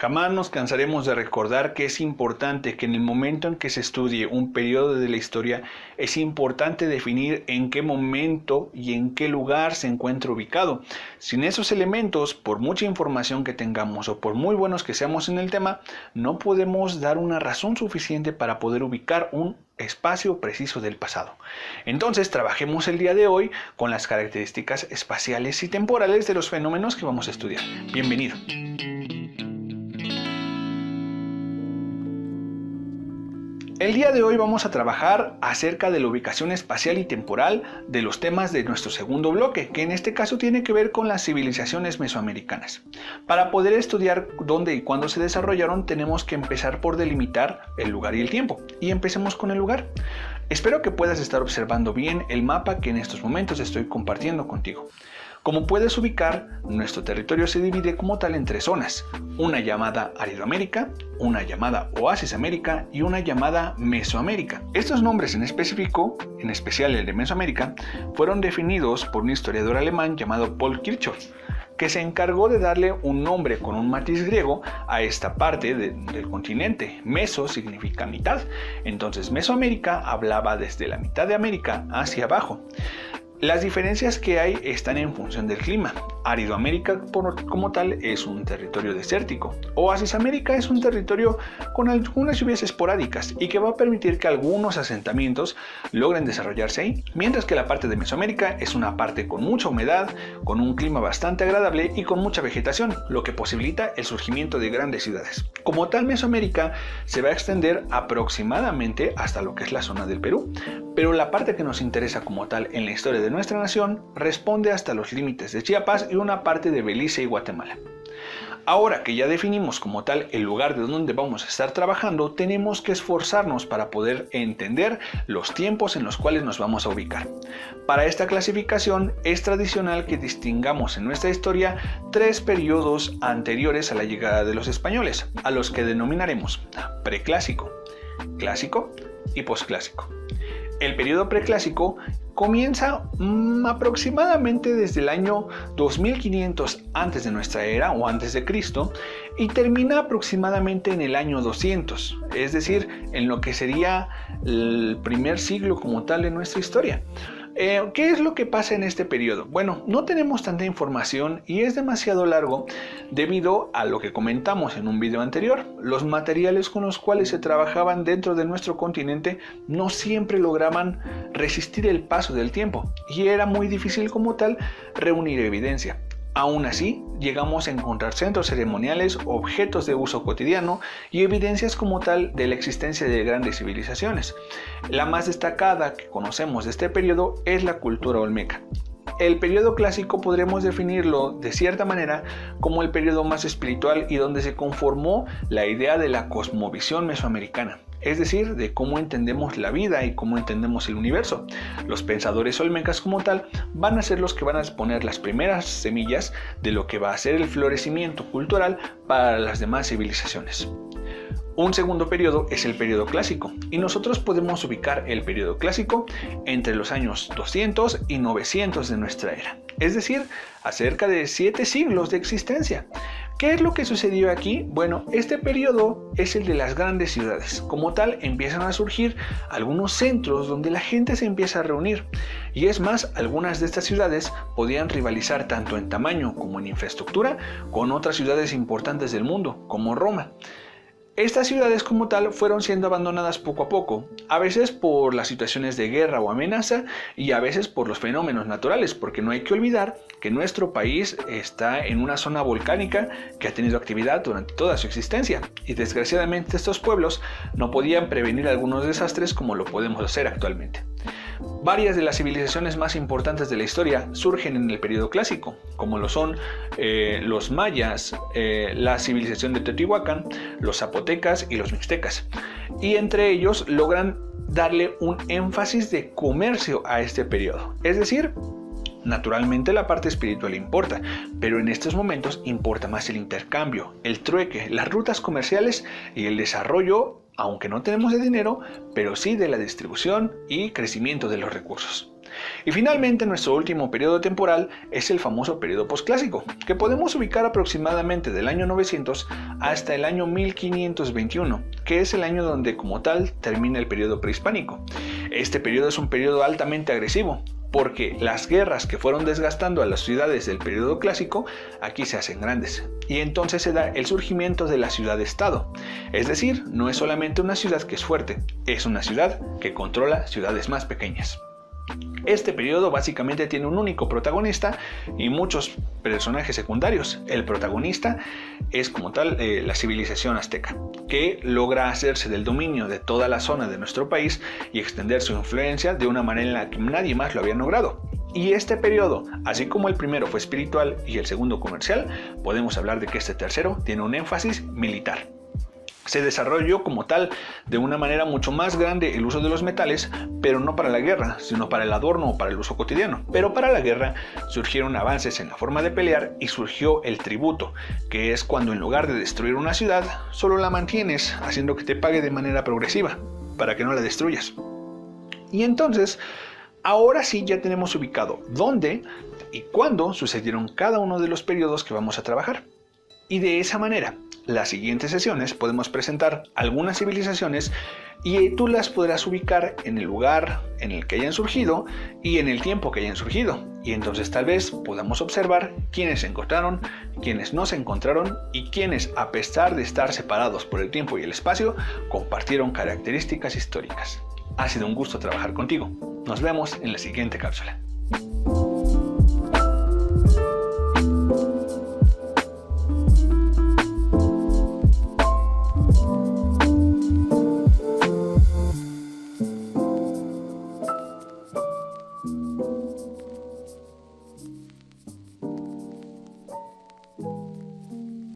Jamás nos cansaremos de recordar que es importante que en el momento en que se estudie un periodo de la historia, es importante definir en qué momento y en qué lugar se encuentra ubicado. Sin esos elementos, por mucha información que tengamos o por muy buenos que seamos en el tema, no podemos dar una razón suficiente para poder ubicar un espacio preciso del pasado. Entonces, trabajemos el día de hoy con las características espaciales y temporales de los fenómenos que vamos a estudiar. Bienvenido. El día de hoy vamos a trabajar acerca de la ubicación espacial y temporal de los temas de nuestro segundo bloque, que en este caso tiene que ver con las civilizaciones mesoamericanas. Para poder estudiar dónde y cuándo se desarrollaron, tenemos que empezar por delimitar el lugar y el tiempo. Y empecemos con el lugar. Espero que puedas estar observando bien el mapa que en estos momentos estoy compartiendo contigo. Como puedes ubicar, nuestro territorio se divide como tal en tres zonas, una llamada Aridoamérica, una llamada Oasis América y una llamada Mesoamérica. Estos nombres en específico, en especial el de Mesoamérica, fueron definidos por un historiador alemán llamado Paul Kirchhoff, que se encargó de darle un nombre con un matiz griego a esta parte del continente. Meso significa mitad, entonces Mesoamérica hablaba desde la mitad de América hacia abajo. Las diferencias que hay están en función del clima. Aridoamérica como tal es un territorio desértico. Oasis América es un territorio con algunas lluvias esporádicas y que va a permitir que algunos asentamientos logren desarrollarse ahí, mientras que la parte de Mesoamérica es una parte con mucha humedad, con un clima bastante agradable y con mucha vegetación, lo que posibilita el surgimiento de grandes ciudades. Como tal, Mesoamérica se va a extender aproximadamente hasta lo que es la zona del Perú, pero la parte que nos interesa como tal en la historia de nuestra nación responde hasta los límites de Chiapas y una parte de Belice y Guatemala. Ahora que ya definimos como tal el lugar de donde vamos a estar trabajando, tenemos que esforzarnos para poder entender los tiempos en los cuales nos vamos a ubicar. Para esta clasificación es tradicional que distingamos en nuestra historia tres periodos anteriores a la llegada de los españoles, a los que denominaremos preclásico, clásico y posclásico. El periodo preclásico comienza aproximadamente desde el año 2500 antes de nuestra era o antes de Cristo y termina aproximadamente en el año 200, es decir, en lo que sería el primer siglo como tal de nuestra historia. ¿Qué es lo que pasa en este periodo? Bueno, no tenemos tanta información y es demasiado largo debido a lo que comentamos en un video anterior. Los materiales con los cuales se trabajaban dentro de nuestro continente no siempre lograban resistir el paso del tiempo y era muy difícil como tal reunir evidencia. Aún así, llegamos a encontrar centros ceremoniales, objetos de uso cotidiano y evidencias como tal de la existencia de grandes civilizaciones. La más destacada que conocemos de este periodo es la cultura olmeca. El periodo clásico podremos definirlo de cierta manera como el periodo más espiritual y donde se conformó la idea de la cosmovisión mesoamericana. Es decir, de cómo entendemos la vida y cómo entendemos el universo. Los pensadores olmecas como tal van a ser los que van a poner las primeras semillas de lo que va a ser el florecimiento cultural para las demás civilizaciones. Un segundo periodo es el periodo clásico y nosotros podemos ubicar el periodo clásico entre los años 200 y 900 de nuestra era, es decir, a cerca de 7 siglos de existencia. ¿Qué es lo que sucedió aquí? Bueno, este periodo es el de las grandes ciudades. Como tal, empiezan a surgir algunos centros donde la gente se empieza a reunir. Y es más, algunas de estas ciudades podían rivalizar tanto en tamaño como en infraestructura con otras ciudades importantes del mundo, como Roma. Estas ciudades como tal fueron siendo abandonadas poco a poco, a veces por las situaciones de guerra o amenaza y a veces por los fenómenos naturales, porque no hay que olvidar que nuestro país está en una zona volcánica que ha tenido actividad durante toda su existencia y desgraciadamente estos pueblos no podían prevenir algunos desastres como lo podemos hacer actualmente. Varias de las civilizaciones más importantes de la historia surgen en el periodo clásico, como lo son los mayas, la civilización de Teotihuacán, los zapotecas y los mixtecas. Y entre ellos logran darle un énfasis de comercio a este periodo. Es decir, naturalmente la parte espiritual importa, pero en estos momentos importa más el intercambio, el trueque, las rutas comerciales y el desarrollo, aunque no tenemos de dinero, pero sí de la distribución y crecimiento de los recursos. Y finalmente nuestro último periodo temporal es el famoso periodo posclásico, que podemos ubicar aproximadamente del año 900 hasta el año 1521, que es el año donde como tal termina el periodo prehispánico. Este periodo es un periodo altamente agresivo, porque las guerras que fueron desgastando a las ciudades del periodo clásico aquí se hacen grandes, y entonces se da el surgimiento de la ciudad-estado. Es decir, no es solamente una ciudad que es fuerte, es una ciudad que controla ciudades más pequeñas. Este periodo básicamente tiene un único protagonista y muchos personajes secundarios. El protagonista es como tal la civilización azteca, que logra hacerse del dominio de toda la zona de nuestro país y extender su influencia de una manera en la que nadie más lo había logrado. Y este periodo, así como el primero fue espiritual y el segundo comercial, podemos hablar de que este tercero tiene un énfasis militar. Se desarrolló como tal de una manera mucho más grande el uso de los metales, pero no para la guerra, sino para el adorno o para el uso cotidiano. Pero para la guerra surgieron avances en la forma de pelear y surgió el tributo, que es cuando en lugar de destruir una ciudad, solo la mantienes, haciendo que te pague de manera progresiva, para que no la destruyas. Y entonces, ahora sí ya tenemos ubicado dónde y cuándo sucedieron cada uno de los periodos que vamos a trabajar. Y de esa manera, las siguientes sesiones podemos presentar algunas civilizaciones y tú las podrás ubicar en el lugar en el que hayan surgido y en el tiempo que hayan surgido. Y entonces tal vez podamos observar quiénes se encontraron, quiénes no se encontraron y quiénes, a pesar de estar separados por el tiempo y el espacio, compartieron características históricas. Ha sido un gusto trabajar contigo. Nos vemos en la siguiente cápsula.